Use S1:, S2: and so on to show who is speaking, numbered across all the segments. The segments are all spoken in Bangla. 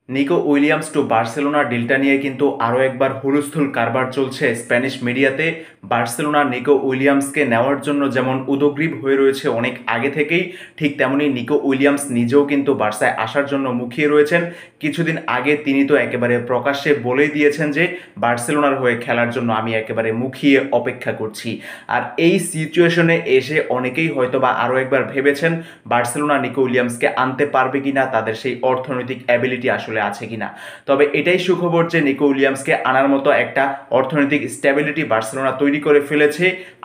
S1: নিকো উইলিয়ামস টু বার্সেলোনা ডিলটা নিয়ে কিন্তু আরও একবার হুলস্থুল কারবার চলছে স্প্যানিশ মিডিয়াতে। বার্সেলোনা নিকো উইলিয়ামসকে নেওয়ার জন্য যেমন উদগ্রীব হয়ে রয়েছে অনেক আগে থেকেই, ঠিক তেমনি নিকো উইলিয়ামস নিজেও কিন্তু বার্সায় আসার জন্য মুখিয়ে রয়েছেন। কিছুদিন আগে তিনি তো একেবারে প্রকাশ্যে বলেই দিয়েছেন যে বার্সেলোনার হয়ে খেলার জন্য আমি একেবারে মুখিয়ে অপেক্ষা করছি। আর এই সিচুয়েশনে এসে অনেকেই হয়তো বা আরও একবার ভেবেছেন বার্সেলোনা নিকো উইলিয়ামসকে আনতে পারবে কিনা, তাদের সেই অর্থনৈতিক অ্যাবিলিটি আসলে আছে কিনা। তবে এটাই সুখবর যে নিকো উইলিয়ামসকে আনার মতো একটা অর্থনৈতিক স্ট্যাবিলিটি বার্সেলোনা তৈরি করে ফেলেছে।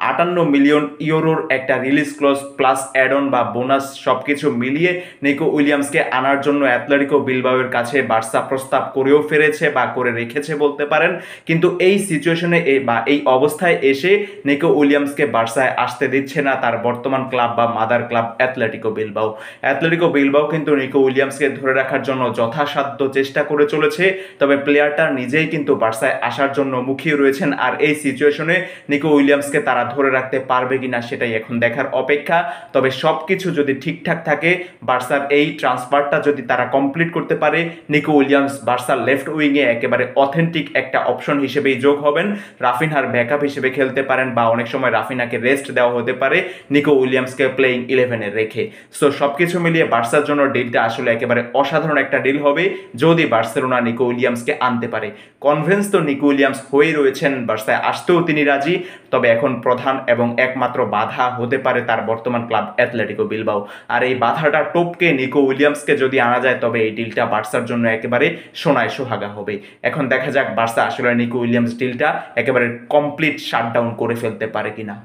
S1: 58 মিলিয়ন ইউরোর একটা release clause plus add on বা বোনাস সবকিছু মিলিয়ে নিকো উইলিয়ামসকে আনার জন্য অ্যাথলেটিকো বিলবাওয়ের কাছে বার্সা প্রস্তাব করেও ফেলেছে বা করে রেখেছে বলতে পারেন। কিন্তু এই সিচুয়েশনে বা এই অবস্থায় এসে নিকো উইলিয়ামসকে বার্সায় আসতে দিচ্ছে না তার বর্তমান ক্লাব বা mother club Atletico Bilbao. Atletico Bilbao কিন্তু নিকো উইলিয়ামসকে ধরে রাখার জন্য যথাসাধ্য চেষ্টা করে চলেছে, তবে প্লেয়ারটা নিজেই কিন্তু বার্সায় আসার জন্য মুখিয়ে রয়েছেন। আর এই সিচুয়েশনে নিকো উইলিয়ামসকে তারা ধরে রাখতে পারবে কিনা সেটাই এখন দেখার অপেক্ষা। তবে সব কিছু যদি ঠিকঠাক থাকে, বার্সার এই ট্রান্সফারটা যদি তারা কমপ্লিট করতে পারে, নিকো উইলিয়ামস বার্সার লেফট উইংয়ে একেবারে অথেন্টিক একটা অপশন হিসেবেই যোগ হবেন। রাফিনহার ব্যাকআপ হিসেবে খেলতে পারেন বা অনেক সময় রাফিনাকে রেস্ট দেওয়া হতে পারে নিকো উইলিয়ামসকে প্লেইং 11-এ রেখে। সো সবকিছু মিলিয়ে বার্সার জন্য ডিলটা আসলে একেবারে অসাধারণ একটা ডিল হবে যদি বার্সেলোনা নিকো উইলিয়ামসকে আনতে পারে। কনভিন্স তো নিকো উইলিয়ামস হয়েই রয়েছেন, বার্সায় আসতেও তিনি রাজি। তবে এখন প্রধান এবং একমাত্র বাধা হতে পারে তার বর্তমান ক্লাব অ্যাথলেটিকো বিলবাও। আর এই বাধাটা টপকে নিকো উইলিয়ামসকে যদি আনা যায় তবে এই ডিলটা বার্সার জন্য একেবারে সোনায় সোহাগা হবে। এখন দেখা যাক বার্সা আসলে নিকো উইলিয়ামস ডিলটা একেবারে কমপ্লিট শাটডাউন করে ফেলতে পারে কিনা।